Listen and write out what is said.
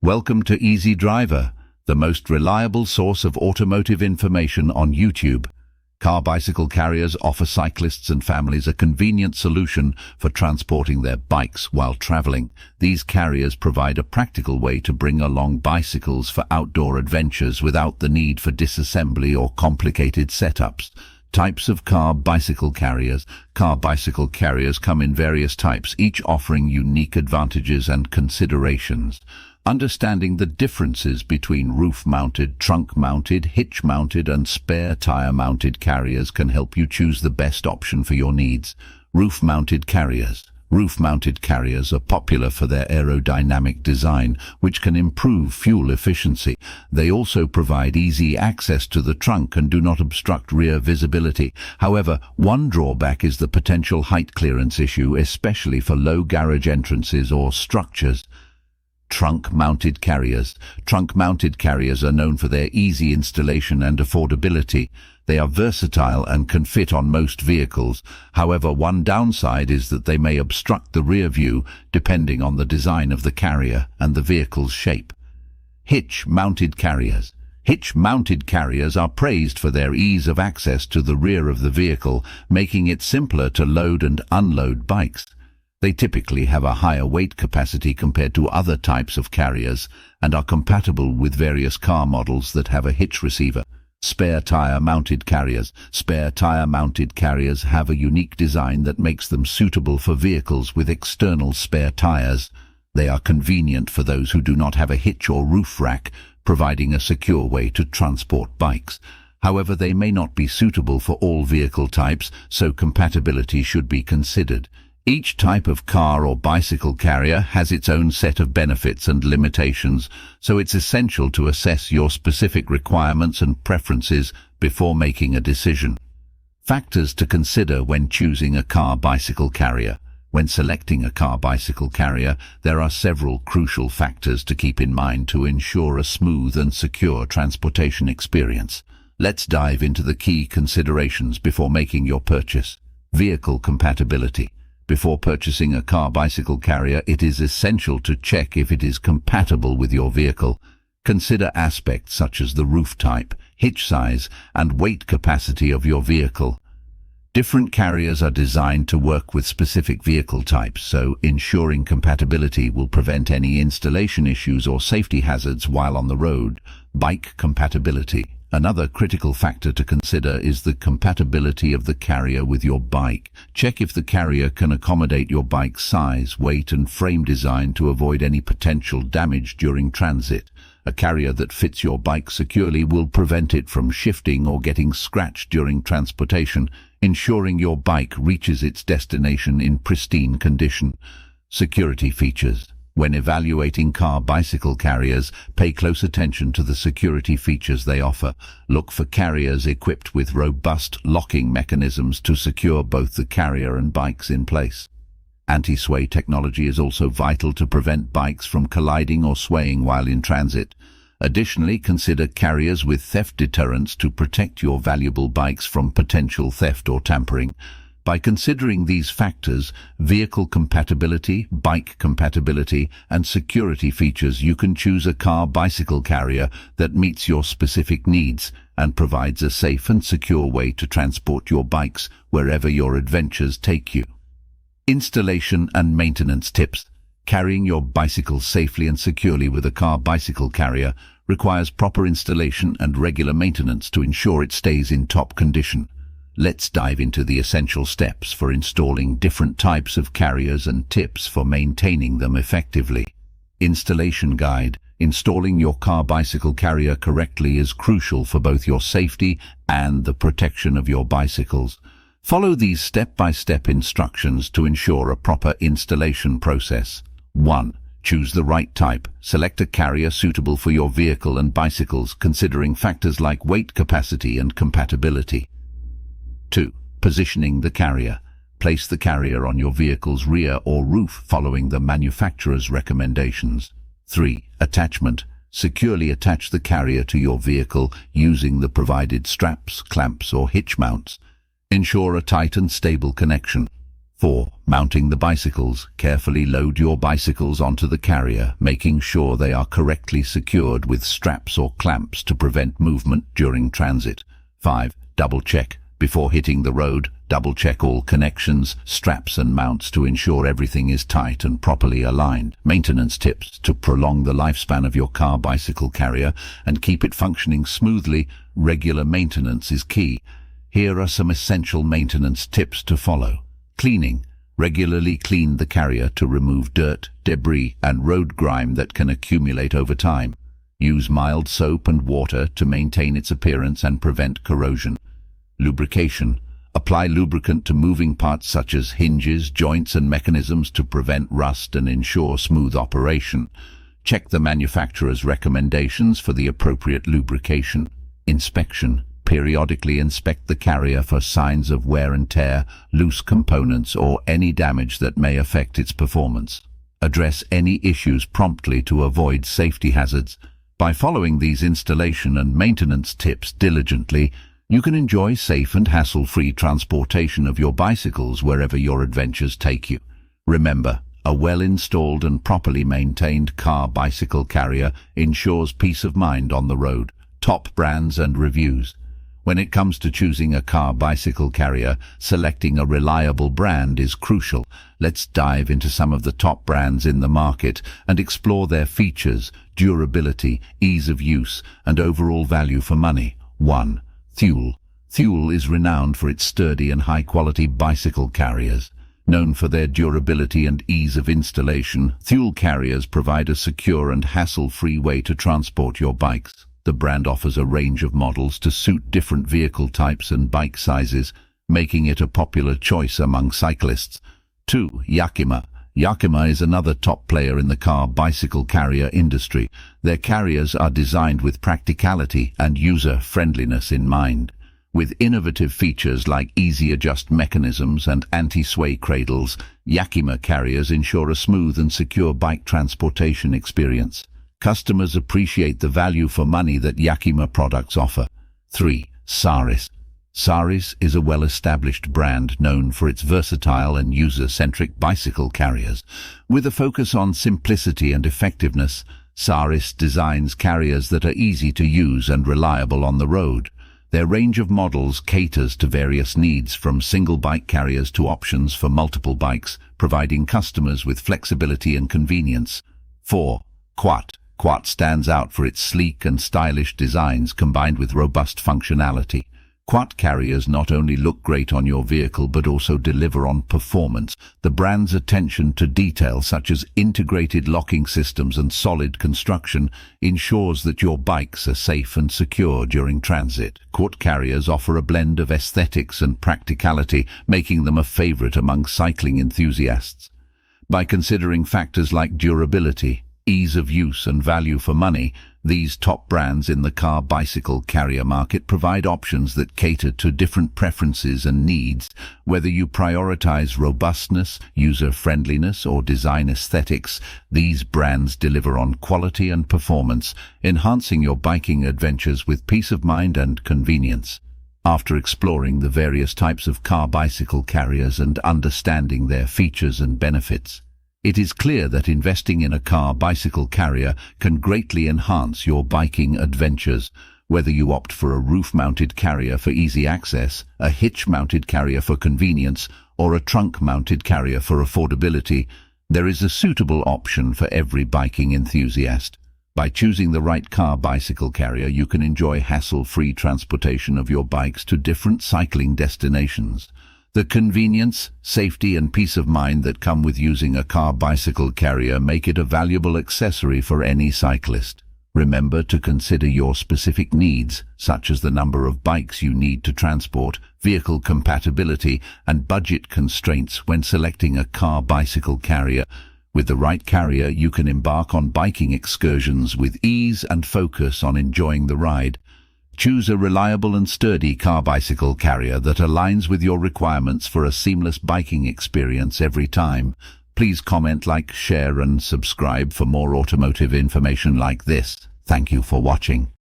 Welcome to Easy Driver, the most reliable source of automotive information on YouTube. Car bicycle carriers offer cyclists and families a convenient solution for transporting their bikes while traveling. These carriers provide a practical way to bring along bicycles for outdoor adventures without the need for disassembly or complicated setups. Types of car bicycle carriers. Car bicycle carriers come in various types, each offering unique advantages and considerations. Understanding the differences between roof-mounted, trunk-mounted, hitch-mounted and spare tire-mounted carriers can help you choose the best option for your needs. Roof-mounted carriers. Roof-mounted carriers are popular for their aerodynamic design, which can improve fuel efficiency. They also provide easy access to the trunk and do not obstruct rear visibility. However, one drawback is the potential height clearance issue, especially for low garage entrances or structures. Trunk-mounted carriers. Trunk-mounted carriers are known for their easy installation and affordability. They are versatile and can fit on most vehicles. However, one downside is that they may obstruct the rear view, depending on the design of the carrier and the vehicle's shape. Hitch-mounted carriers. Hitch-mounted carriers are praised for their ease of access to the rear of the vehicle, making it simpler to load and unload bikes. They typically have a higher weight capacity compared to other types of carriers and are compatible with various car models that have a hitch receiver. Spare tire-mounted carriers. Spare tire-mounted carriers have a unique design that makes them suitable for vehicles with external spare tires. They are convenient for those who do not have a hitch or roof rack, providing a secure way to transport bikes. However, they may not be suitable for all vehicle types, so compatibility should be considered. Each type of car or bicycle carrier has its own set of benefits and limitations, so it's essential to assess your specific requirements and preferences before making a decision. Factors to consider when choosing a car bicycle carrier. When selecting a car bicycle carrier, there are several crucial factors to keep in mind to ensure a smooth and secure transportation experience. Let's dive into the key considerations before making your purchase. Vehicle compatibility. Before purchasing a car bicycle carrier, it is essential to check if it is compatible with your vehicle. Consider aspects such as the roof type, hitch size, and weight capacity of your vehicle. Different carriers are designed to work with specific vehicle types, so ensuring compatibility will prevent any installation issues or safety hazards while on the road. Bike compatibility. Another critical factor to consider is the compatibility of the carrier with your bike. Check if the carrier can accommodate your bike's size, weight and frame design to avoid any potential damage during transit. A carrier that fits your bike securely will prevent it from shifting or getting scratched during transportation, ensuring your bike reaches its destination in pristine condition. Security features. When evaluating car bicycle carriers, pay close attention to the security features they offer. Look for carriers equipped with robust locking mechanisms to secure both the carrier and bikes in place. Anti-sway technology is also vital to prevent bikes from colliding or swaying while in transit. Additionally, consider carriers with theft deterrents to protect your valuable bikes from potential theft or tampering. By considering these factors, vehicle compatibility, bike compatibility, and security features, you can choose a car bicycle carrier that meets your specific needs and provides a safe and secure way to transport your bikes wherever your adventures take you. Installation and maintenance tips. Carrying your bicycle safely and securely with a car bicycle carrier requires proper installation and regular maintenance to ensure it stays in top condition. Let's dive into the essential steps for installing different types of carriers and tips for maintaining them effectively. Installation guide. Installing your car bicycle carrier correctly is crucial for both your safety and the protection of your bicycles. Follow these step-by-step instructions to ensure a proper installation process. 1. Choose the right type. Select a carrier suitable for your vehicle and bicycles, considering factors like weight capacity and compatibility. 2. Positioning the carrier. Place the carrier on your vehicle's rear or roof following the manufacturer's recommendations. 3. Attachment. Securely attach the carrier to your vehicle using the provided straps, clamps or hitch mounts. Ensure a tight and stable connection. 4. Mounting the bicycles. Carefully load your bicycles onto the carrier, making sure they are correctly secured with straps or clamps to prevent movement during transit. 5. Double check. Before hitting the road, double check all connections, straps and mounts to ensure everything is tight and properly aligned. Maintenance tips to prolong the lifespan of your car bicycle carrier and keep it functioning smoothly. Regular maintenance is key. Here are some essential maintenance tips to follow. Cleaning. Regularly clean the carrier to remove dirt, debris and road grime that can accumulate over time. Use mild soap and water to maintain its appearance and prevent corrosion. Lubrication. Apply lubricant to moving parts such as hinges, joints and mechanisms to prevent rust and ensure smooth operation. Check the manufacturer's recommendations for the appropriate lubrication. Inspection. Periodically inspect the carrier for signs of wear and tear, loose components or any damage that may affect its performance. Address any issues promptly to avoid safety hazards. By following these installation and maintenance tips diligently, you can enjoy safe and hassle-free transportation of your bicycles wherever your adventures take you. Remember, a well-installed and properly maintained car-bicycle carrier ensures peace of mind on the road. Top brands and reviews. When it comes to choosing a car-bicycle carrier, selecting a reliable brand is crucial. Let's dive into some of the top brands in the market and explore their features, durability, ease of use, and overall value for money. 1. Thule. Thule is renowned for its sturdy and high-quality bicycle carriers. Known for their durability and ease of installation, Thule carriers provide a secure and hassle-free way to transport your bikes. The brand offers a range of models to suit different vehicle types and bike sizes, making it a popular choice among cyclists. 2. Yakima. Yakima is another top player in the car-bicycle carrier industry. Their carriers are designed with practicality and user-friendliness in mind. With innovative features like easy-adjust mechanisms and anti-sway cradles, Yakima carriers ensure a smooth and secure bike transportation experience. Customers appreciate the value for money that Yakima products offer. 3. Saris. Saris is a well-established brand known for its versatile and user-centric bicycle carriers. With a focus on simplicity and effectiveness, Saris designs carriers that are easy to use and reliable on the road. Their range of models caters to various needs, from single bike carriers to options for multiple bikes, providing customers with flexibility and convenience. 4. Quat. Quat stands out for its sleek and stylish designs combined with robust functionality. Quat carriers not only look great on your vehicle but also deliver on performance. The brand's attention to detail, such as integrated locking systems and solid construction, ensures that your bikes are safe and secure during transit. Quat carriers offer a blend of aesthetics and practicality, making them a favorite among cycling enthusiasts. By considering factors like durability, ease of use and value for money, these top brands in the car-bicycle carrier market provide options that cater to different preferences and needs. Whether you prioritize robustness, user-friendliness, or design aesthetics, these brands deliver on quality and performance, enhancing your biking adventures with peace of mind and convenience. After exploring the various types of car-bicycle carriers and understanding their features and benefits, it is clear that investing in a car-bicycle carrier can greatly enhance your biking adventures. Whether you opt for a roof-mounted carrier for easy access, a hitch-mounted carrier for convenience, or a trunk-mounted carrier for affordability, there is a suitable option for every biking enthusiast. By choosing the right car-bicycle carrier, you can enjoy hassle-free transportation of your bikes to different cycling destinations. The convenience, safety and peace of mind that come with using a car-bicycle carrier make it a valuable accessory for any cyclist. Remember to consider your specific needs, such as the number of bikes you need to transport, vehicle compatibility, and budget constraints when selecting a car-bicycle carrier. With the right carrier, you can embark on biking excursions with ease and focus on enjoying the ride. Choose a reliable and sturdy car-bicycle carrier that aligns with your requirements for a seamless biking experience every time. Please comment, like, share and subscribe for more automotive information like this. Thank you for watching.